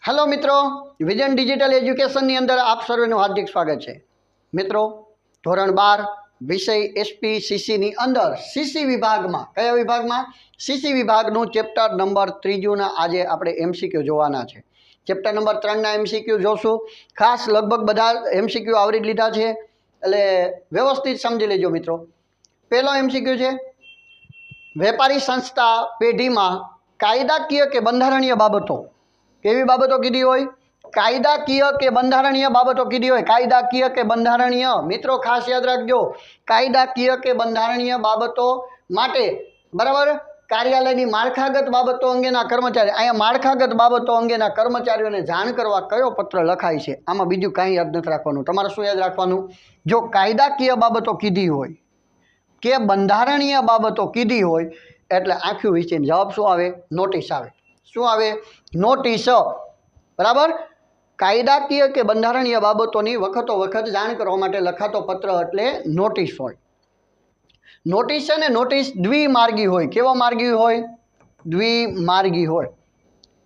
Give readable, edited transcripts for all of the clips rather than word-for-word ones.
Hello मित्रों, vision digital एज्युकेशनની અંદર આપ સર્વેનું હાર્દિક સ્વાગત છે। મિત્રો, ધોરણ 12 વિષય એસપીસીસીની અંદર સીસી વિભાગમાં કયા વિભાગમાં સીસી વિભાગનું ચેપ્ટર નંબર 3 ના આજે આપણે એમસીક્યુ જોવાના છે। ચેપ્ટર નંબર 3 ના એમસીક્યુ જોશું। ખાસ લગભગ બધા એમસીક્યુ આવરી લીધા છે એટલે વ્યવસ્થિત સમજી લેજો મિત્રો। પહેલો એમસીક્યુ છે, વેપારી સંસ્થા પેઢીમાં કાયદાકીય કે બંધારણીય બાબતો केवी बाबतो कीधी होय? कायदाकीय के बंधारणीय बाबतो कीधी होय। कायदाकीय के बंधारणीय मित्रों खास याद रखजो, कायदाकीय के बंधारणीय बाबतो माटे बराबर कार्यालयनी माळखागत बाबतो अंगेना कर्मचारी अहींया माळखागत बाबतो अंगेना कर्मचारीओने जाण करवा कयो पत्र लखाय छे। आमां बीजुं कांई याद नथी राखवानुं। तमारे शुं याद राखवानुं? जो कायदाकीय बाबतो कीधी होय के बंधारणीय बाबतो कीधी होय एटले आख्युं विषयनो जवाब शुं आवे? नोटिस आवे। शुं आवे? नोटिस। बराबर कायदाकीय के बंधारणीय बाबतोनी वखतो वखत जाण करवा माटे लखातो पत्र एटले नोटिस होय। नोटिस छे ने नोटिस द्विमार्गी होय। केवो मार्गी होय? द्विमार्गी होय।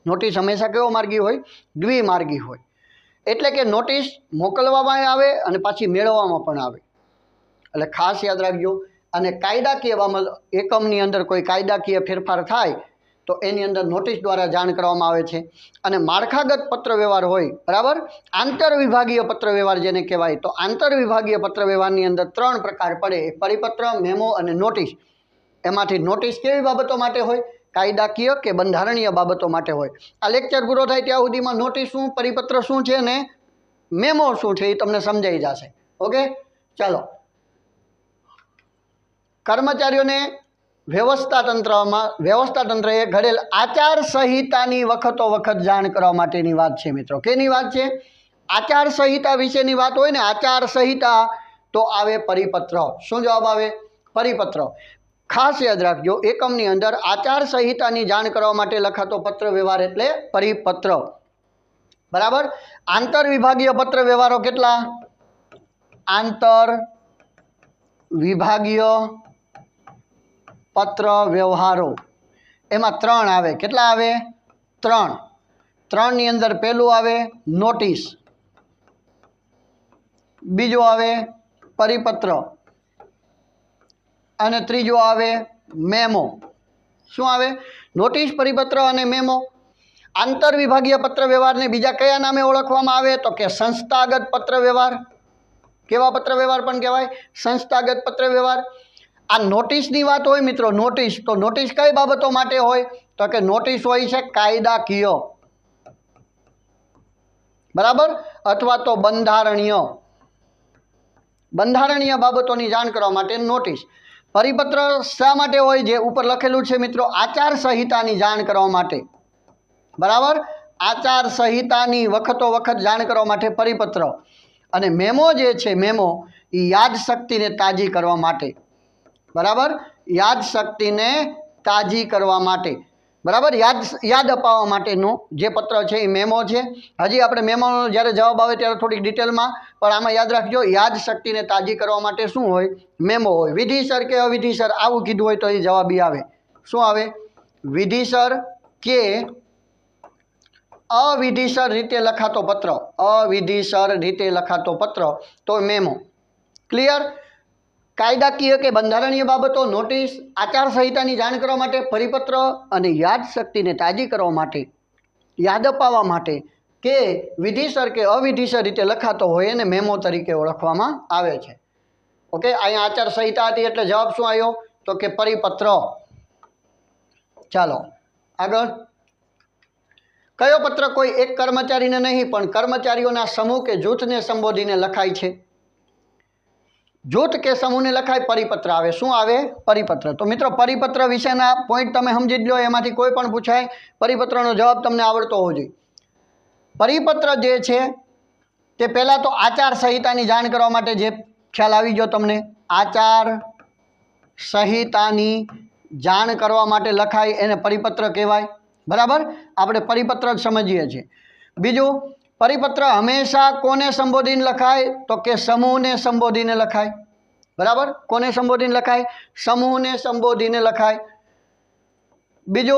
नोटिस हमेशा केवो मार्गी होय? द्विमार्गी होय। एटले के नोटिस मोकलवामां आवे अने पाછી मेळववामां पण आवे એટલે ખાસ યાદ રાખજો। અને કાયદાકીય એકમની અંદર કોઈ કાયદાકીય ફેરફાર થાય तो एनी अंदर नोटिस द्वारा जाण करवामां आवे छे। अने माळखागत पत्र व्यवहार होय बराबर आंतरविभागीय पत्र व्यवहार जेने कहेवाय तो आंतरविभागीय पत्र व्यवहारनी अंदर 3 प्रकार पड़े, एक परिपत्र, मेमो अने नोटिस। एमांथी नोटिस केवी बाबतो माटे होय? कायदाकीय के बंधारणीय बाबतो माटे होय। आ लेक्चर पूरो थाय त्यां सुधीमां नोटिस शुं, परिपत्र शुं छे ने मेमो शुं छे ए तमने समजाई जशे। ओके, चलो। कर्मचारीओने व्यवस्था तंत्रए घडेल आचार संहितानी वखतो वखत जाण करवा माटेनी वात छे मित्रों। केनी वात छे? आचार संहिता विशेनी वात होय ने आचार संहिता तो आवे परिपत्र। शुं जवाब आवे? परिपत्र। खास याद राखजो, एकमनी अंदर आचार संहितानी जाण करवा माटे लखातो पत्र व्यवहार एटले परिपत्र। बराबर आंतर विभागीय पत्र व्यवहारो केटला? आंतर विभागीय पत्र व्यवहारो एमां 3 आवे। केटला आवे? 3। 3 नी अंदर पहेलुं आवे नोटिस, बीजो आवे परिपत्र अने त्रीजो आवे मेमो। शुं आवे? नोटिस, परिपत्र अने मेमो। आंतर विभागीय पत्र व्यवहार ने बीजा कया नामे ओळखवामां आवे? तो के संस्थागत पत्र व्यवहार। केवा पत्र व्यवहार पण कहेवाय? संस्थागत पत्र व्यवहार। आ नोटिसनी वात होय मित्रों, नोटिस तो नोटिस कई बाबतो माटे होय? तो के नोटिस होय छे कायदाकीय बराबर अथवा तो बंधारणीय। बंधारणीय बाबतोनी जाण करवा माटे नोटिस। परिपत्र शा माटे होय? जे उपर लखेलुं छे मित्रों, आचार संहितानी जाण करवा माटे। बराबर आचार संहितानी वखतो वखत जाण करवा माटे परिपत्र। अने मेमो जे छे मेमो ई याद शक्तिने ताजी करवा माटे। बराबर याद शक्ति ने ताजी करवा माटे। बराबर याद अपाववा माटेनो जे पत्र छे ए मेमो छे। हजी आपणे मेमोनो ज्यारे जवाब आवे त्यारे थोड़ी डिटेल में पण आमां याद राखजो, याद शक्ति ने ताजी करवा माटे शुं होय? मेमो होय। विधिसर के अविधिसर आवुं कीधुं होय तो ए जवाब ई आवे। शुं आवे? विधिसर के अविधिसर रीते लखातो पत्र, अविधिसर रीते लखातो पत्र तो मेमो। क्लियर? कायदाकीय के बंधारणीय बाबतो नोटिस, आचार संहितानी जाण करवा माटे परिपत्र अने याद शक्तिने ताजी करवा माटे, याद अपाववा माटे के विधिसर के अविधिसर रीते लखातो होय अने मेमो तरीके ओळखवामां आवे छे। ओके, अहींया आचार संहिता हती एटले जवाब शुं आव्यो? तो के परिपत्र। चालो आगळ। कयो पत्र कोई एक कर्मचारीने नहीं पण कर्मचारीओना समूह के जूथने संबोधीने लखाय छे? जूथ के समूह ने लखाय परिपत्र आवे। शुं आवे? परिपत्र। तो मित्रों परिपत्र विशेना पॉइंट तमे समजी लो, एमांथी कोई पण पूछाय परिपत्रनो जवाब तमने आवडतो होवो जोईए। परिपत्र जे छे ते पहेला तो आचार संहितानी जाण करवा माटे जे ख्याल आवी गयो तमने, आचार संहितानी जाण करवा माटे लखाय एने परिपत्र कहेवाय। बराबर आपणे परिपत्र ज समजीए छीए। बीजुं परिपत्र हमेशा कोने संबोधीने लखाय? तो के समूह ने संबोधीने लखाय। बराबर कोने संबोधीने लखाय? समूह ने संबोधीने लखाय। बीजो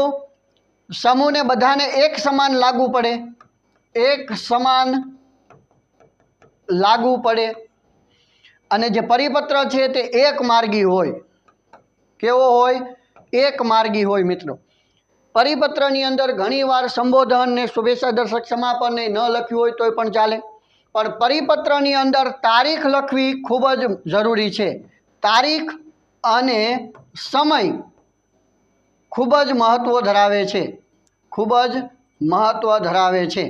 समूह ने बधाने एक समान लागू पड़े એક સમાન લાગુ પડે અને જે પરિપત્ર છે તે એક માર્ગી હોય. કેવો હોય? એક માર્ગી હોય. મિત્રો, પરિપત્રની અંદર ઘણીવાર સંબોધન ને શુભેચ્છા દર્શક સમાપન ન લખ્યું હોય તોય પણ ચાલે, પણ પરિપત્રની અંદર તારીખ લખવી ખૂબ જ જરૂરી છે. તારીખ અને સમય ખૂબ જ મહત્વ ધરાવે છે. ખૂબ જ મહત્વ ધરાવે છે.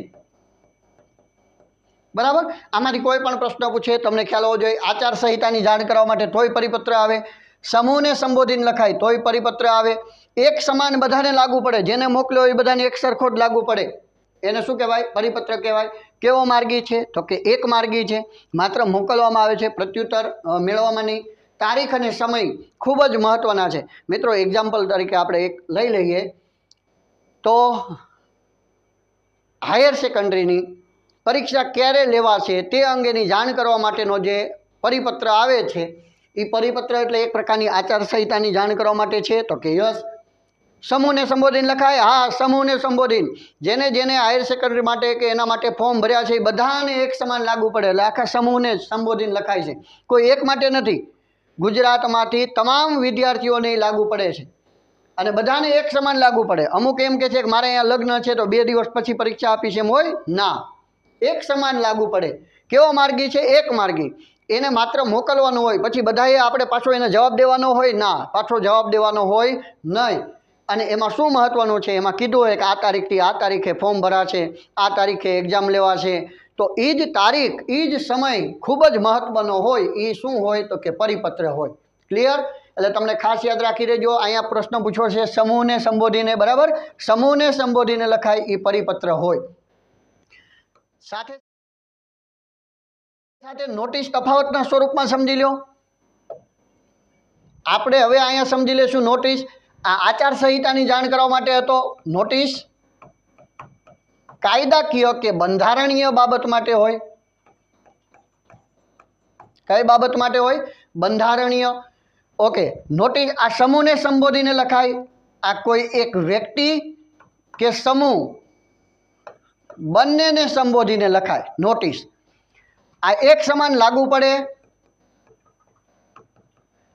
બરાબર. આમાંથી કોઈ પણ પ્રશ્ન પૂછે તમને ખ્યાલ હોવો જોઈએ. આચારસંહિતાની જાણ કરવા માટે તોય પરિપત્ર આવે. સમૂહને સંબોધીને લખાય તોય પરિપત્ર આવે. એક સમાન બધાને લાગુ પડે, જેને મોકલ્યો એ બધાને એક સરખો જ લાગુ પડે, એને શું કહેવાય? પરિપત્ર કહેવાય. કેવો માર્ગી છે? તો કે એક માર્ગી છે. માત્ર મોકલવામાં આવે છે, પ્રત્યુત્તર મેળવવામાં નહીં. તારીખ અને સમય ખૂબ જ મહત્ત્વના છે. મિત્રો, એક્ઝામ્પલ તરીકે આપણે એક લઈ લઈએ તો હાયર સેકન્ડરીની પરીક્ષા ક્યારે લેવાશે તે અંગેની જાણ કરવા માટેનો જે પરિપત્ર આવે છે એ પરિપત્ર એટલે એક પ્રકારની આચારસંહિતાની જાણ કરવા માટે છે. તો કે યસ. સમૂહને સંબોધીને લખાય. હા, સમૂહને સંબોધીને જેને જેને હાયર સેકન્ડરી માટે કે એના માટે ફોર્મ ભર્યા છે એ બધાને એક સમાન લાગુ પડે, એટલે આખા સમૂહને સંબોધીને લખાય છે. કોઈ એક માટે નથી. ગુજરાતમાંથી તમામ વિદ્યાર્થીઓને લાગુ પડે છે અને બધાને એક સમાન લાગુ પડે. અમુક એમ કે છે કે મારે અહીંયા લગ્ન છે તો 2 દિવસ પછી પરીક્ષા આપીશ, એમ હોય ના, એક સમાન લાગુ પડે. કેવો માર્ગી છે? એક માર્ગી. એને માત્ર મોકલવાનું હોય, પછી બધાએ આપણે પાછો એને જવાબ દેવાનો હોય? ના, પાછો જવાબ દેવાનો હોય નહીં. અને એમાં શું મહત્ત્વનું છે? એમાં કીધું હોય કે આ તારીખથી આ તારીખે ફોર્મ ભરાશે, આ તારીખે એક્ઝામ લેવાશે. તો એ જ તારીખ, એ જ સમય ખૂબ જ મહત્ત્વનો હોય. એ શું હોય? તો કે પરિપત્ર હોય. ક્લિયર? એટલે તમને ખાસ યાદ રાખી દેજો. અહીંયા પ્રશ્ન પૂછ્યો છે સમૂહને સંબોધીને. બરાબર, સમૂહને સંબોધીને લખાય એ પરિપત્ર હોય. સાથે સાથે નોટિસ તફાવતના સ્વરૂપમાં સમજી લો. આપણે હવે અહીંયા સમજી લેશું નોટિસ. આ આચારસંહિતાની જાણ કરવા માટે હતો. નોટિસ કાયદાકીય કે બંધારણીય બાબત માટે હોય. કઈ બાબત માટે હોય? બંધારણીય. ઓકે. નોટિસ આ સમૂહને સંબોધીને લખાય. આ કોઈ એક વ્યક્તિ કે સમૂહ બંનેને સંબોધીને લખાય નોટિસ. આ એક સમાન લાગુ પડે.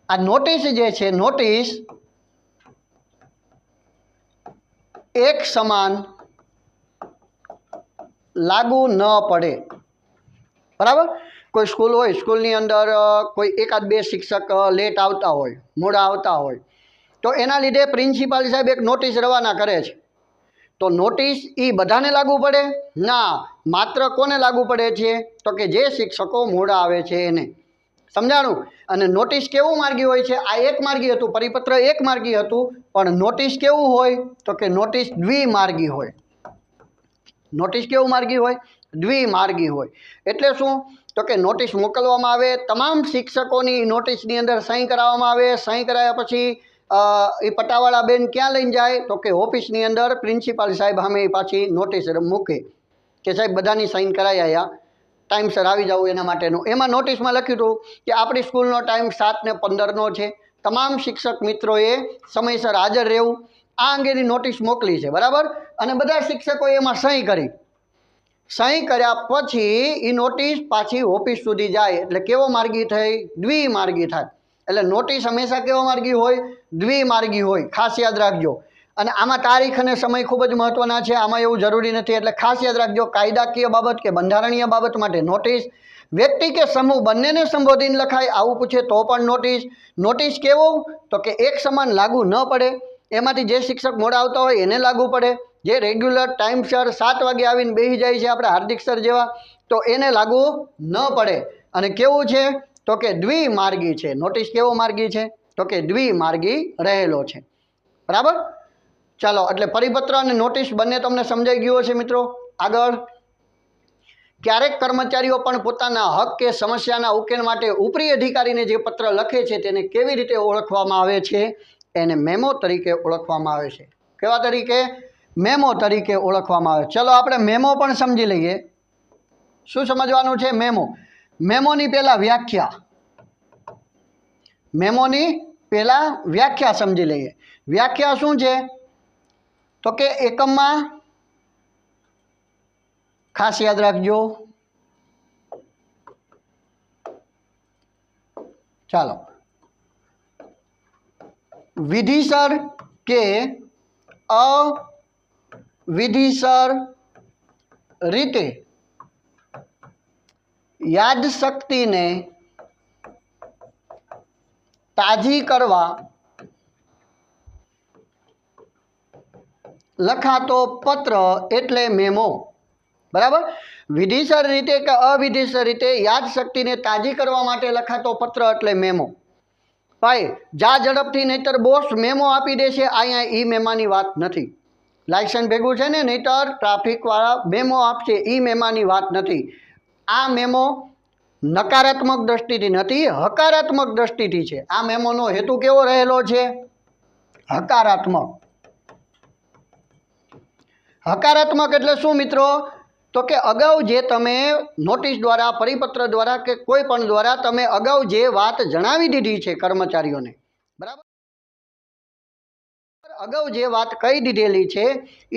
આ નોટિસ જે છે, નોટિસ એક સમાન લાગુ ન પડે. બરાબર. કોઈ સ્કૂલ હોય, સ્કૂલની અંદર કોઈ એકાદ બે શિક્ષક લેટ આવતા હોય, મોડા આવતા હોય, તો એના લીધે પ્રિન્સિપાલ સાહેબ એક નોટિસ રવાના કરે છે. તો નોટિસ એ બધાને લાગુ પડે? ના, માત્ર કોને લાગુ પડે છે? તો કે જે શિક્ષકો મોડા આવે છે એને. સમજાણું? અને નોટિસ કેવું માર્ગી હોય છે? આ એક માર્ગી હતું, પરિપત્ર એક માર્ગી હતું, પણ નોટિસ કેવું હોય? તો કે નોટિસ દ્વિમાર્ગી હોય. નોટિસ કેવું માર્ગી હોય? દ્વિમાર્ગી હોય. એટલે શું? તો કે નોટિસ મોકલવામાં આવે, તમામ શિક્ષકોની નોટિસની અંદર સહી કરાવવામાં આવે. સહી કરાવ્યા પછી એ પટાવાળા બેન ક્યાં લઈને જાય? તો કે ઓફિસની અંદર પ્રિન્સિપાલ સાહેબ સામે પાછી નોટિસ મૂકે કે સાહેબ બધાની સાઇન કરાવી આવ્યા, ટાઈમસર આવી જવું એના માટેનું. એમાં નોટિસમાં લખ્યું હતું કે આપણી સ્કૂલનો ટાઈમ 7:15 છે, તમામ શિક્ષક મિત્રોએ સમયસર હાજર રહેવું. આ અંગેની નોટિસ મોકલી છે. બરાબર. અને બધા શિક્ષકોએ એમાં સહી કરી. સહી કર્યા પછી એ નોટિસ પાછી ઓફિસ સુધી જાય. એટલે કેવો માર્ગી થઈ? દ્વિમાર્ગી થાય. એટલે નોટિસ હંમેશા કેવો માર્ગી હોય? દ્વિમાર્ગી હોય. ખાસ યાદ રાખજો. અને આમાં તારીખ અને સમય ખૂબ જ મહત્વના છે. આમાં એવું જરૂરી નથી, એટલે ખાસ યાદ રાખજો. કાયદાકીય બાબત કે બંધારણીય બાબત માટે નોટિસ. વ્યક્તિ કે સમૂહ બંનેને સંબોધીને લખાય, આવું પૂછે તો પણ નોટિસ. નોટિસ કેવું? તો કે એક સમાન લાગુ ન પડે. એમાંથી જે શિક્ષક મોડા આવતા હોય એને લાગુ પડે. જે રેગ્યુલર ટાઈમસર 7 વાગે આવીને બેસી જાય છે, આપણે હાર્દિક સર જેવા, તો એને લાગુ ન પડે. અને કેવું છે? તો કે દ્વિમાર્ગી છે. નોટિસ કેવો માર્ગી છે? તો કે દ્વિમાર્ગી રહેલો છે. બરાબર. ચાલો, એટલે પરિપત્ર અને નોટિસ બંને તમને સમજાઈ ગયું હશે મિત્રો. આગળ, ક્યારેક કર્મચારીઓ પણ પોતાના હક કે સમસ્યાના ઉકેલ માટે ઉપરી અધિકારીને જે પત્ર લખે છે તેને કેવી રીતે ઓળખવામાં આવે છે? એને મેમો તરીકે ઓળખવામાં આવે છે. કેવા તરીકે? મેમો તરીકે ઓળખવામાં આવે. ચલો આપણે મેમો પણ સમજી લઈએ. શું સમજવાનું છે? મેમો. મેમોની પહેલા વ્યાખ્યા. મેમોની પહેલા વ્યાખ્યા સમજી લઈએ. વ્યાખ્યા શું છે? તો કે એકમમાં ખાસ યાદ રાખજો. ચાલો, વિધિસર કે અવિધિસર રીતે યાદશક્તિને તાજી કરવા લખાતો પત્ર એટલે મેમો. બરાબર. વિધિસર રીતે કે અવિધિસર રીતે યાદશક્તિને તાજી કરવા માટે લખાતો પત્ર એટલે મેમો. ભાઈ જા ઝડપથી, નહીતર બોસ મેમો આપી દેશે. અહીંયા ઈ મેમાની વાત નથી. લાયસન્સ ભેગું છે ને, નહીતર ટ્રાફિકવાળા મેમો આપશે. ઈ મેમાની વાત નથી. આ મેમો નકારાત્મક દ્રષ્ટિથી નથી, હકારાત્મક દ્રષ્ટિથી છે. આ મેમોનો હેતુ કેવો રહેલો છે? હકારાત્મક. હકારાત્મક એટલે શું મિત્રો? તો કે અગાઉ જે તમે નોટિસ દ્વારા, પરિપત્ર દ્વારા કે કોઈ પણ દ્વારા તમે અગાઉ જે વાત જણાવી દીધી છે કર્મચારીઓને, બરાબર, અગાઉ જે વાત કહી દીધેલી છે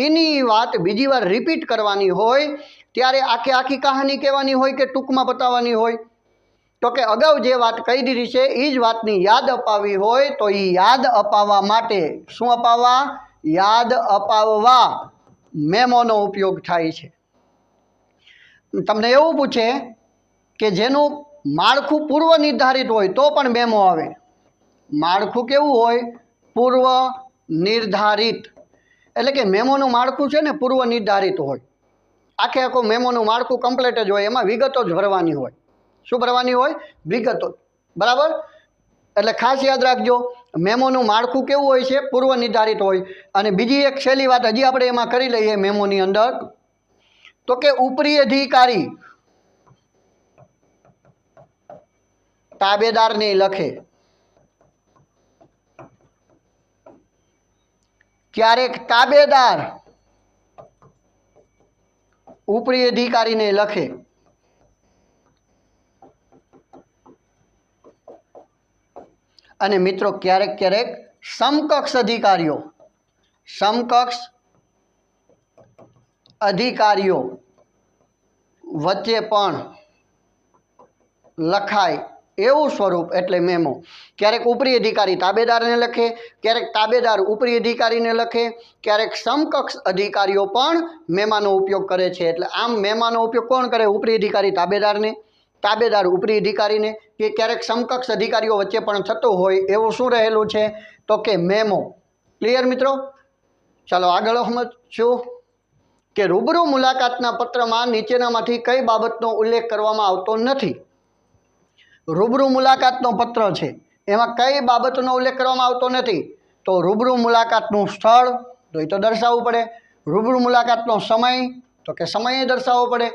એની વાત બીજી વાર રિપીટ કરવાની હોય ત્યારે આખી કહાની કહેવાની હોય કે ટૂંકમાં બતાવવાની હોય? તો કે અગાઉ જે વાત કહી દીધી છે એ જ વાતની યાદ અપાવવી હોય તો એ યાદ અપાવવા માટે શું અપાવવા? યાદ અપાવવા મેમોનો ઉપયોગ થાય છે. તમને એવું પૂછે કે જેનું માળખું પૂર્વ નિર્ધારિત હોય તો પણ મેમો આવે. માળખું કેવું હોય? પૂર્વ નિર્ધારિત. એટલે કે મેમોનું માળખું છે ને પૂર્વ નિર્ધારિત હોય. આખું મેમોનું માળખું કમ્પ્લીટ જ હોય, એમાં વિગતો જ ભરવાની હોય. શું ભરવાની હોય? વિગતો. બરાબર. એટલે ખાસ યાદ રાખજો, મેમોનું માળખું કેવું હોય છે? પૂર્વ નિર્ધારિત હોય. અને બીજી એક છેલ્લી વાત હજી આપણે એમાં કરી લઈએ મેમોની અંદર, તો કે ઉપરી અધિકારી તાબેદારને લખે. ક્યારેક તાબેદાર ઉપરી અધિકારીને લખે. અને મિત્રો ક્યારેક ક્યારેક સમકક્ષ અધિકારીઓ વચ્ચે પણ લખાય એવું સ્વરૂપ એટલે મેમો. ક્યારેક ઉપરી અધિકારી તાબેદારને લખે, ક્યારેક તાબેદાર ઉપરી અધિકારીને લખે, ક્યારેક સમકક્ષ અધિકારીઓ પણ મેમાનો ઉપયોગ કરે છે. એટલે આમ મેમાનો ઉપયોગ કોણ કરે? ઉપરી અધિકારી તાબેદારને, તાબેદાર ઉપરી અધિકારીને, કે ક્યારેક સમકક્ષ અધિકારીઓ વચ્ચે પણ થતો હોય એવું શું રહેલું છે? તો કે મેમો. ક્લિયર મિત્રો? ચાલો આગળ સમજશું કે રૂબરૂ મુલાકાતના પત્રમાં નીચેનામાંથી કઈ બાબતનો ઉલ્લેખ કરવામાં આવતો નથી? રૂબરૂ મુલાકાતનો પત્ર છે એમાં કઈ બાબતનો ઉલ્લેખ કરવામાં આવતો નથી? તો રૂબરૂ મુલાકાતનું સ્થળ તો એ તો દર્શાવવું પડે. રૂબરૂ મુલાકાતનો સમય તો કે સમય દર્શાવવો પડે.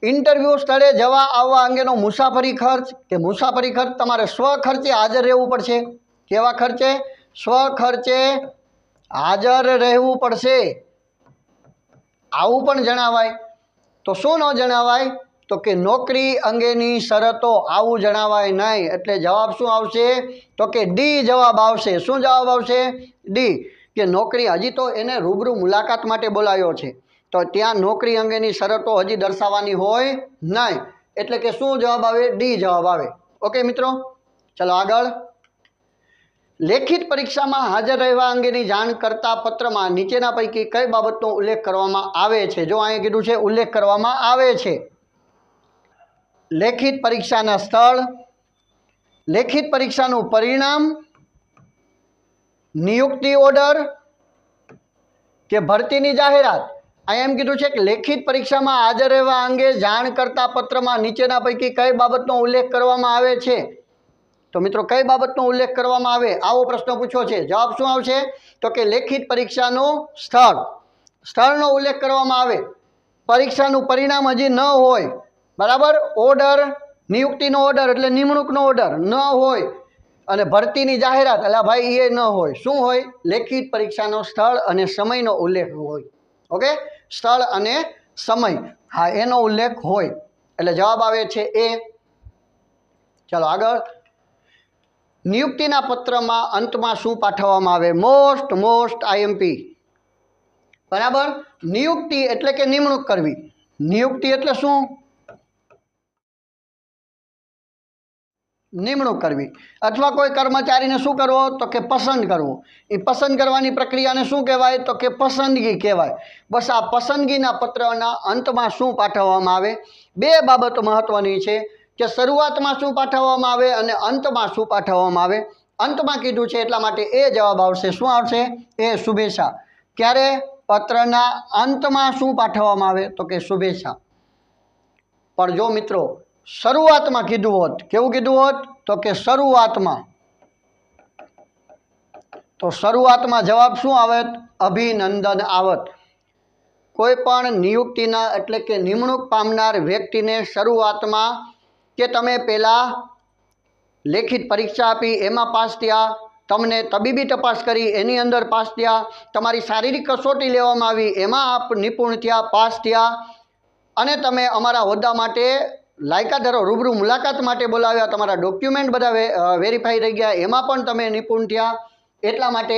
ઇન્ટરવ્યૂ સ્થળે જવા આવવા અંગેનો મુસાફરી ખર્ચ કે મુસાફરી ખર્ચ તમારે સ્વખર્ચે હાજર રહેવું પડશે. કેવા ખર્ચે? સ્વખર્ચે હાજર રહેવું પડશે. આવું પણ જણાવાય. તો શું ન જણાવાય? તો કે નોકરી અંગેની શરતો. આવું જણાવાય નહીં. એટલે જવાબ શું આવશે? તો કે ડી જવાબ આવશે. શું જવાબ આવશે? ડી. કે નોકરી, હજી તો એને રૂબરૂ મુલાકાત માટે બોલાવ્યો છે તો ત્યાં નોકરી અંગેની શરતો હજી દર્શાવવાની હોય નહીં. એટલે કે શું જવાબ આવે? ડી જવાબ આવે. ઓકે મિત્રો, ચલો આગળ. લેખિત પરીક્ષામાં હાજર રહેવા અંગેની જાણ કરતા પત્રમાં નીચેના પૈકી કઈ બાબતનો ઉલ્લેખ કરવામાં આવે છે? જો અહીંયા કીધું છે ઉલ્લેખ કરવામાં આવે છે. લેખિત પરીક્ષાના સ્થળ, લેખિત પરીક્ષાનું પરિણામ, નિયુક્તિ ઓર્ડર કે ભરતીની જાહેરાત. અહીંયા એમ કીધું છે કે લેખિત પરીક્ષામાં હાજર રહેવા અંગે જાણ કરતા પત્રમાં નીચેના પૈકી કઈ બાબતનો ઉલ્લેખ કરવામાં આવે છે? તો મિત્રો કઈ બાબતનો ઉલ્લેખ કરવામાં આવે? આવો પ્રશ્ન પૂછ્યો છે. જવાબ શું આવશે? તો કે લેખિત પરીક્ષાનું સ્થળનો ઉલ્લેખ કરવામાં આવે. પરીક્ષાનું પરિણામ હજી ન હોય, બરાબર, ઓર્ડર, નિયુક્તિનો ઓર્ડર એટલે નિમણૂકનો ઓર્ડર ન હોય, અને ભરતીની જાહેરાત એટલે ભાઈ એ ન હોય. શું હોય? લેખિત પરીક્ષાનો સ્થળ અને સમયનો ઉલ્લેખ હોય. ઓકે, સ્થળ અને સમય, હા, એનો ઉલ્લેખ હોય. એટલે જવાબ આવે છે એ. ચાલો આગળ. નિયુક્તિના પત્રમાં અંતમાં શું પાઠવવામાં આવે? Most IMP. બરાબર. નિયુક્તિ એટલે કે નિમણૂક કરવી. નિયુક્તિ એટલે શું? નિમણૂક કરવી. અથવા કોઈ કર્મચારીને શું કરવો? તો કે પસંદ કરવો. એ પસંદ કરવાની પ્રક્રિયાને શું કહેવાય? તો કે પસંદગી કહેવાય. બસ આ પસંદગીના પત્રના અંતમાં શું પાઠવવામાં આવે? બે બાબતો મહત્વની છે કે શરૂઆતમાં શું પાઠવવામાં આવે અને અંતમાં શું પાઠવવામાં આવે. અંતમાં કીધું છે એટલા માટે એ જવાબ આવશે. શું આવશે? એ શુભેચ્છા. ક્યારે? પત્રના અંતમાં શું પાઠવવામાં આવે? તો કે શુભેચ્છા. પણ જો મિત્રો શરૂઆતમાં કીધું હોત, કેવું કીધું હોત? તો કે શરૂઆતમાં, તો શરૂઆતમાં જવાબ શું આવત? અભિનંદન આવત. કોઈ પણ નિયુક્તિના એટલે કે નિમણૂક પામનાર વ્યક્તિને શરૂઆતમાં કે તમે પહેલાં લેખિત પરીક્ષા આપી એમાં પાસ થયા, તમને તબીબી તપાસ કરી એની અંદર પાસ થયા, તમારી શારીરિક કસોટી લેવામાં આવી એમાં આપ નિપુણ થયા, પાસ થયા, અને તમે અમારા હોદ્દા માટે લાયકાત ધરો, રૂબરૂ મુલાકાત માટે બોલાવ્યા, તમારા ડોક્યુમેન્ટ બધા વેરીફાઈ થઈ ગયા, એમાં પણ તમે નિપુણ થયા, એટલા માટે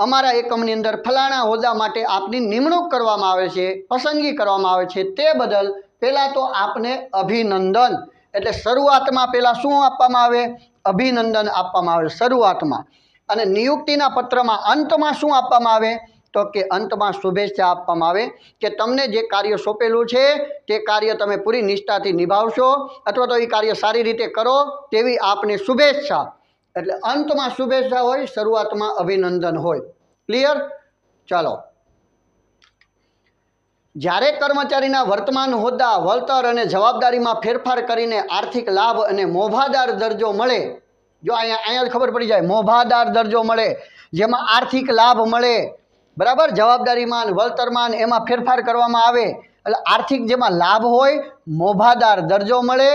અમારા એકમની અંદર ફલાણા હોદ્દા માટે આપની નિમણૂક કરવામાં આવે છે, પસંદગી કરવામાં આવે છે. તે બદલ પહેલાં તો આપને અભિનંદન. એટલે શરૂઆતમાં પહેલાં શું આપવામાં આવે? અભિનંદન આપવામાં આવે શરૂઆતમાં. અને નિયુક્તિના પત્રમાં અંતમાં શું આપવામાં આવે? તો કે અંતમાં શુભેચ્છા આપવામાં આવે કે તમને જે કાર્ય સોંપેલું છે તે કાર્ય તમે પૂરી નિષ્ઠાથી નિભાવશો અથવા તો એ કાર્ય સારી રીતે કરો તેવી આપને શુભેચ્છા. એટલે અંતમાં શુભેચ્છા હોય, શરૂઆતમાં અભિનંદન હોય. ક્લિયર? ચાલો. જ્યારે કર્મચારીના વર્તમાન હોદ્દા, વળતર અને જવાબદારીમાં ફેરફાર કરીને આર્થિક લાભ અને મોભાદાર દરજ્જો મળે, જો અહીંયા ખબર પડી જાય, મોભાદાર દરજ્જો મળે, જેમાં આર્થિક લાભ મળે, બરાબર, જવાબદારીમાં વળતરમાં એમાં ફેરફાર કરવામાં આવે, એટલે આર્થિક જેમાં લાભ હોય, મોભાદાર દરજ્જો મળે,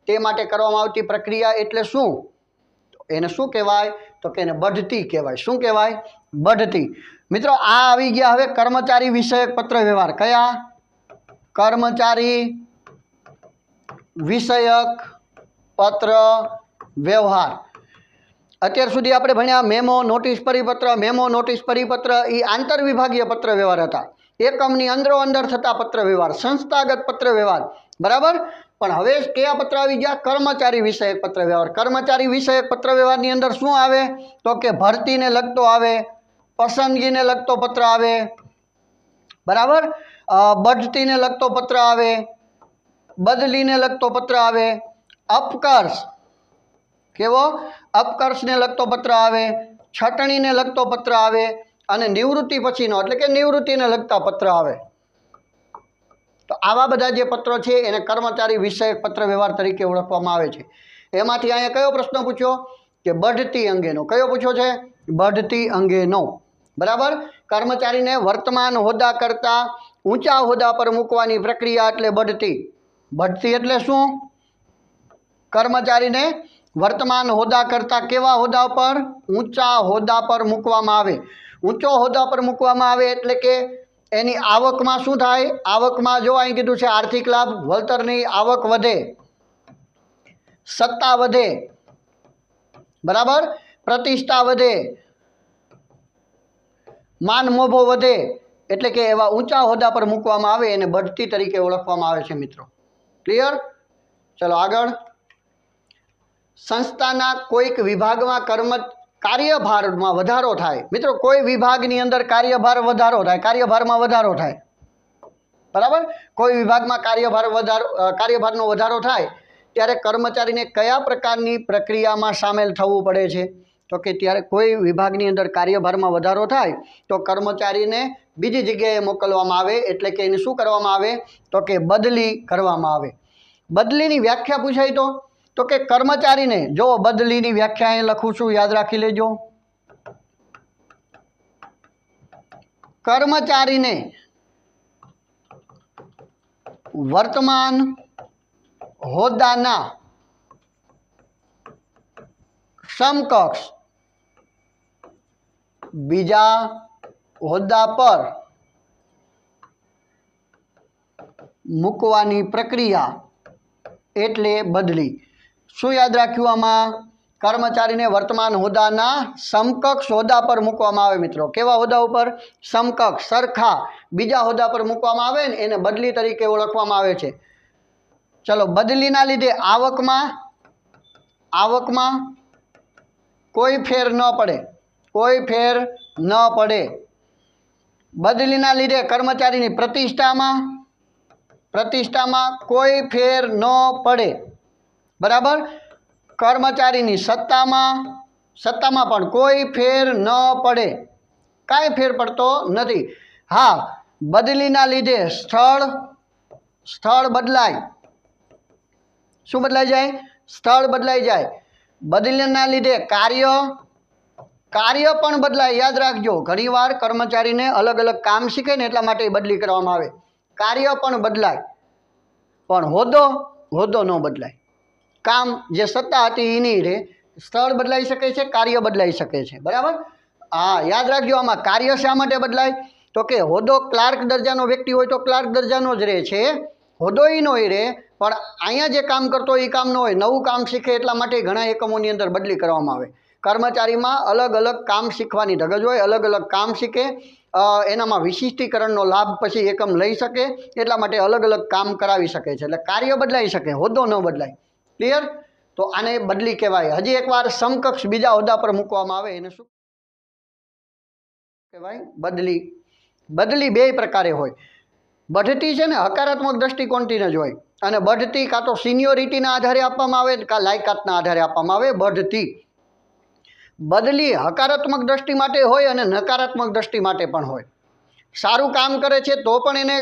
તે માટે કરવામાં આવતી પ્રક્રિયા એટલે શું? એને શું કહેવાય? તો કે એને બઢતી કહેવાય. શું કહેવાય? બઢતી. મિત્રો આ આવી ગયા હવે કર્મચારી વિષયક પત્ર વ્યવહાર. કયા? કર્મચારી વિષયક પત્ર વ્યવહાર. અત્યાર સુધી આપણે ભણ્યા મેમો, નોટિસ પરિપત્ર. મેમો, નોટિસ પરિપત્ર એ આંતરવિભાગીય પત્ર વ્યવહાર હતા, એકમની અંદરો અંદર થતા પત્ર વ્યવહાર, સંસ્થાગત પત્ર વ્યવહાર, બરાબર. પણ હવે કયા પત્ર આવી ગયા? કર્મચારી વિષયક પત્ર વ્યવહાર. કર્મચારી વિષયક પત્ર વ્યવહારની અંદર શું આવે? તો કે ભરતીને લગતો આવે, પસંદગીને લગતો પત્ર આવે, બરાબર, બઢતીને લગતો પત્ર આવે, બદલીને લગતો પત્ર આવે, અપકર્ષ, કેવો? અપકર્ષને લગતો પત્ર આવે, છટણીને લગતો પત્ર આવે, અને નિવૃત્તિ પછીનો એટલે કે નિવૃત્તિને લગતા પત્ર આવે. તો આવા બધા જે પત્રો છે એને કર્મચારી વિષયક પત્ર વ્યવહાર તરીકે ઓળખવામાં આવે છે. એમાંથી અહીંયા કયો પ્રશ્ન પૂછ્યો? કે બઢતી અંગેનો. કયો પૂછ્યો છે? બઢતી અંગેનો, બરાબર. કર્મચારીને વર્તમાન હોદ્દા કરતાં ઊંચા હોદ્દા પર મૂકવાની પ્રક્રિયા એટલે બઢતી. બઢતી એટલે શું? કર્મચારીને વર્તમાન હોદ્દા કરતાં કેવા હોદ્દા પર? ઊંચા હોદ્દા પર મૂકવામાં આવે. ઊંચો હોદ્દા પર મૂકવામાં આવે એટલે કે એની આવકમાં શું થાય? આવકમાં જો અહીં કીધું છે આર્થિક લાભ, વળતરની આવક વધે, સત્તા વધે, બરાબર, પ્રતિષ્ઠા વધે, માન મોભો વધે, એટલે કે એવા ઊંચા હોદ્દા પર મૂકવામાં આવે એને બઢતી તરીકે ઓળખવામાં આવે છે મિત્રો. ક્લિયર? ચલો આગળ. સંસ્થાના કોઈક વિભાગમાં કાર્યભારમાં વધારો થાય. મિત્રો કોઈ વિભાગની અંદર કાર્યભારમાં વધારો થાય, બરાબર. કોઈ વિભાગમાં કાર્યભારનો વધારો થાય ત્યારે કર્મચારીને કયા પ્રકારની પ્રક્રિયામાં સામેલ થવું પડે છે? તો કે ત્યારે કોઈ વિભાગની અંદર કાર્યભારમાં વધારો થાય તો કર્મચારીને બીજી જગ્યાએ મોકલવામાં આવે, એટલે કે એને શું કરવામાં આવે? તો કે બદલી કરવામાં આવે. બદલીની વ્યાખ્યા પૂછાય તો કે કર્મચારીને, જો બદલીની વ્યાખ્યા અહીં લખું છું, યાદ રાખી લેજો. કર્મચારીને વર્તમાન હોદ્દાના સમકક્ષ બીજા હોદ્દા પર મૂકવાની પ્રક્રિયા એટલે બદલી. શું યાદ રાખ્યું આમાં? કર્મચારીને વર્તમાન હોદ્દાના સમકક્ષ હોદ્દા પર મૂકવામાં આવે મિત્રો। કેવા હોદ્દા ઉપર? સમકક્ષ, સરખા બીજા હોદ્દા પર મૂકવામાં આવે ને એને બદલી તરીકે ઓળખવામાં આવે છે। ચલો, બદલીના લીધે આવકમાં કોઈ ફેર ન પડે, કોઈ ફેર ન પડે। બદલીના લીધે કર્મચારીની પ્રતિષ્ઠામાં કોઈ ફેર ન પડે, બરાબર। કર્મચારીની સત્તામાં પણ કોઈ ફેર ન પડે, કાંઈ ફેર પડતો નથી। હા, બદલીના લીધે સ્થળ બદલાય। શું બદલાઈ જાય? સ્થળ બદલાઈ જાય। બદલીના લીધે કાર્ય પણ બદલાય। યાદ રાખજો, ઘણીવાર કર્મચારીને અલગ અલગ કામ શીખે ને એટલા માટે બદલી કરવામાં આવે। કાર્ય પણ બદલાય, પણ હોદ્દો ન બદલાય। કામ જે સત્તા હતી એ નહીં રહે, સ્થળ બદલાઈ શકે છે, કાર્ય બદલાઈ શકે છે, બરાબર। હા, યાદ રાખજો, આમાં કાર્ય શા માટે બદલાય? તો કે હોદ્દો ક્લાર્ક દરજાનો વ્યક્તિ હોય તો ક્લાર્ક દરજાનો જ રહે છે, હોદ્દો એ નો રહે, પણ અહીંયા જે કામ કરતો હોય એ કામ ન હોય, નવું કામ શીખે એટલા માટે ઘણા એકમોની અંદર બદલી કરવામાં આવે। કર્મચારીમાં અલગ અલગ કામ શીખવાની ધગજ હોય, અલગ અલગ કામ શીખે, એનામાં વિશિષ્ટીકરણનો લાભ પછી એકમ લઈ શકે, એટલા માટે અલગ અલગ કામ કરાવી શકે છે। એટલે કાર્ય બદલાઈ શકે, હોદ્દો ન બદલાય। ક્લિયર? તો આને બદલી કહેવાય। હજી એકવાર સમકક્ષ બીજા હોદ્દા પર મૂકવામાં આવે એને શું કહેવાય? બદલી બે પ્રકારે હોય। બઢતી છે ને હકારાત્મક દ્રષ્ટિકોણથી જ હોય, અને બઢતી કાં તો સિનિયોરિટીના આધારે આપવામાં આવે કાં લાયકાતના આધારે આપવામાં આવે બઢતી। બદલી હકારાત્મક દ્રષ્ટિ માટે હોય અને નકારાત્મક દ્રષ્ટિ માટે પણ હોય। સારું કામ કરે છે તો પણ એને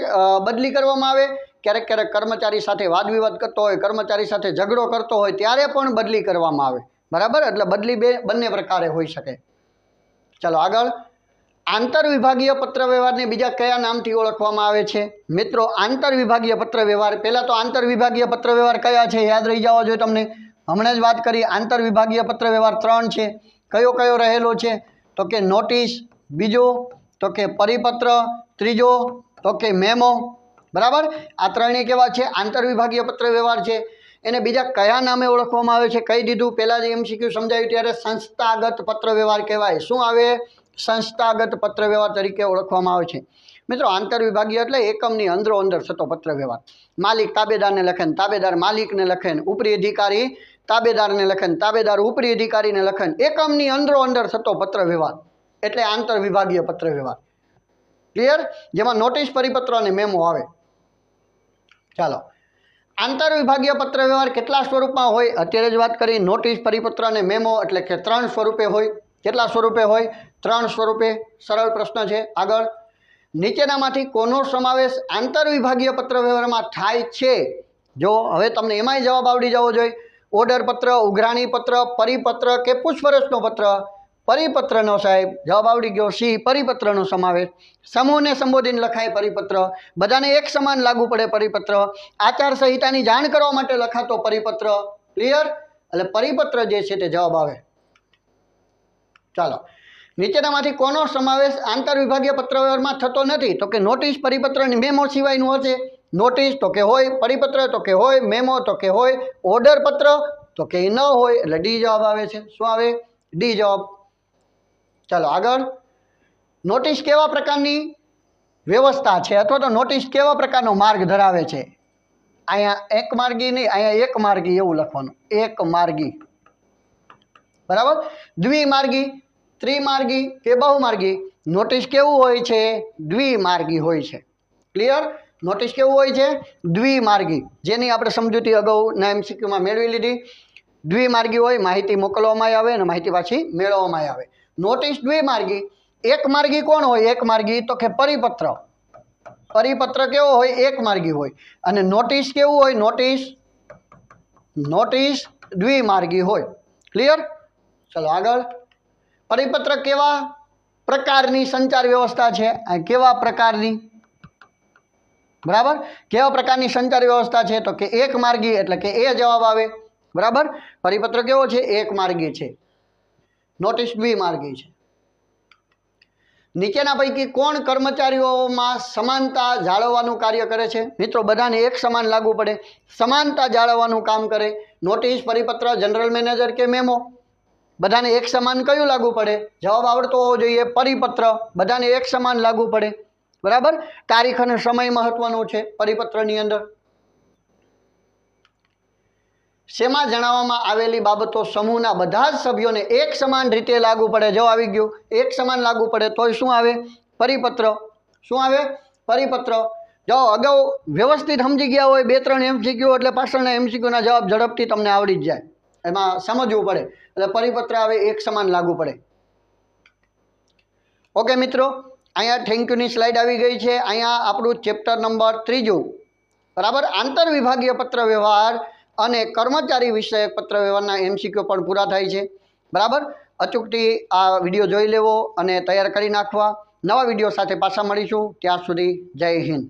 બદલી કરવામાં આવે, ક્યારેક કર્મચારી સાથે વાદ વિવાદ કરતો હોય, કર્મચારી સાથે ઝઘડો કરતો હોય ત્યારે પણ બદલી કરવામાં આવે, બરાબર। એટલે બદલી બંને પ્રકારે હોઈ શકે। ચાલો આગળ, આંતરવિભાગીય પત્રવ્યવહારને બીજા કયા નામથી ઓળખવામાં આવે છે? મિત્રો, આંતરવિભાગીય પત્રવ્યવહાર, પહેલાં તો આંતરવિભાગીય પત્રવ્યવહાર કયા છે યાદ રહી જવા જોઈએ તમને। હમણાં જ વાત કરી, આંતરવિભાગીય પત્રવ્યવહાર 3 છે। કયો રહેલો છે? તો કે નોટિસ, બીજો તો કે પરિપત્ર, ત્રીજો તો કે મેમો, બરાબર। આ ત્રણેય કેવા છે? આંતરવિભાગીય પત્રવ્યવહાર છે। એને બીજા કયા નામે ઓળખવામાં આવે છે? કહી દીધું, પહેલાં જે MCQ સમજાવ્યું ત્યારે સંસ્થાગત પત્રવ્યવહાર કહેવાય। શું આવે? સંસ્થાગત પત્રવ્યવહાર તરીકે ઓળખવામાં આવે છે। મિત્રો, આંતરવિભાગીય એટલે એકમની અંદરો અંદર થતો પત્રવ્યવહાર। માલિક તાબેદારને લખે, તાબેદાર માલિકને લખે, ઉપરી અધિકારી તાબેદારને લખે, તાબેદાર ઉપરી અધિકારીને લખે, એકમની અંદરો અંદર થતો પત્રવ્યવહાર એટલે આંતરવિભાગીય પત્રવ્યવહાર। ક્લિયર? જેમાં નોટિસ, પરિપત્ર અને મેમો આવે। ચાલો, આંતરવિભાગીય પત્રવ્યવહાર કેટલા સ્વરૂપમાં હોય? અત્યારે જ વાત કરી, નોટિસ, પરિપત્ર અને મેમો એટલે કે 3 સ્વરૂપે હોય। કેટલા સ્વરૂપે હોય? 3 સ્વરૂપે। સરળ પ્રશ્ન છે। આગળ, નીચેનામાંથી કોનો સમાવેશ આંતરવિભાગીય પત્રવ્યવહારમાં થાય છે? જો હવે તમને એમાંય જવાબ આવડી જવો જોઈએ। ઓર્ડર પત્ર, ઉઘરાણી પત્ર, પરિપત્ર કે પૂછપરછનો પત્ર? પરિપત્રનો સાહેબ જવાબ આવડી ગયો, સી પરિપત્રનો સમાવેશ। સમૂહને સંબોધીને લખાય પરિપત્ર, બધાને એક સમાન લાગુ પડે પરિપત્ર, આચાર સંહિતાની જાણ કરવા માટે લખાતો પરિપત્ર। ક્લિયર? એટલે પરિપત્ર જે છે તે જવાબ આવે। ચાલો, નીચેનામાંથી કોનો સમાવેશ આંતરવિભાગીય પત્રવ્યવહારમાં થતો નથી? તો કે નોટિસ, પરિપત્ર અને મેમો સિવાયનું હશે। નોટિસ તો કે હોય, પરિપત્ર તો કે હોય, મેમો તો કે હોય, ઓર્ડર પત્ર તો કે ન હોય, એટલે ડી જવાબ આવે છે। શું આવે? ડી જવાબ। ચાલો આગળ, નોટિસ કેવા પ્રકારની વ્યવસ્થા છે અથવા તો નોટિસ કેવા પ્રકારનો માર્ગ ધરાવે છે? અહીંયા એક માર્ગી નહીં, અહીંયા એક માર્ગી એવું લખવાનું, એક માર્ગી, બરાબર। દ્વિમાર્ગી, ત્રિમાર્ગી કે બહુમાર્ગી? નોટિસ કેવું હોય છે? દ્વિમાર્ગી હોય છે। ક્લિયર? નોટિસ કેવું હોય છે? દ્વિમાર્ગી, જેની આપણે સમજૂતી અગાઉના MCQમાં મેળવી લીધી। દ્વિમાર્ગી હોય, માહિતી મોકલવામાં આવે અને માહિતી પાછી મેળવવામાં આવે। નોટિસ દ્વિમાર્ગી। એક માર્ગી કોણ હોય? એક માર્ગી તો કે પરિપત્ર। પરિપત્ર કેવો હોય? એક માર્ગી હોય। અને નોટિસ કેવું હોય? નોટિસ દ્વિમાર્ગી હોય। ક્લિયર? ચલો આગળ, પરિપત્ર કેવા પ્રકારની સંચાર વ્યવસ્થા છે? કેવા પ્રકારની? બરાબર, કેવા પ્રકારની સંચાર વ્યવસ્થા છે? તો કે એક માર્ગી, એટલે કે એ જવાબ આવે। બરાબર, પરિપત્ર કેવો છે? એક માર્ગી છે, નોટિસ દ્વિમાર્ગી છે। નીચેના પૈકી કોણ કર્મચારીઓમાં સમાનતા જાળવવાનું કાર્ય કરે છે? મિત્રો, બધાને એક સમાન લાગુ પડે, સમાનતા જાળવવાનું કામ કરે। નોટિસ, પરિપત્ર, જનરલ મેનેજર કે મેમો? બધાને એક સમાન કયું લાગુ પડે? જવાબ આવડતો હોવો જોઈએ પરિપત્ર. બધાને એક સમાન લાગુ પડે, બરાબર. તારીખ અને સમય મહત્વનો છે પરિપત્રની અંદર. શેમાં જણાવવામાં આવેલી બાબતો સમૂહના બધા જ સભ્યોને એક સમાન રીતે લાગુ પડે? જો આવી ગયું એક સમાન લાગુ પડે તોય શું આવે? પરિપત્ર. શું આવે? પરિપત્ર. જો અગાઉ વ્યવસ્થિત સમજી ગયા હોય 2-3 MCQ એટલે પાછળના MCQના જવાબ ઝડપથી તમને આવડી જ જાય. એમાં સમજવું પડે એટલે પરિપત્ર આવે એક સમાન લાગુ પડે. ઓકે મિત્રો, અહીંયા થેન્ક યુની સ્લાઇડ આવી ગઈ છે. અહીંયા આપણું ચેપ્ટર નંબર 3, બરાબર, આંતર વિભાગીય પત્ર વ્યવહાર અને કર્મચારી વિષયક પત્ર વ્યવહારના MCQ પણ પૂરા થાય છે, બરાબર. અચૂકથી આ વિડીયો જોઈ લેવો અને તૈયાર કરી નાખવા. નવા વિડીયો સાથે પાછા મળીશું. ત્યાં સુધી જય હિન્દ.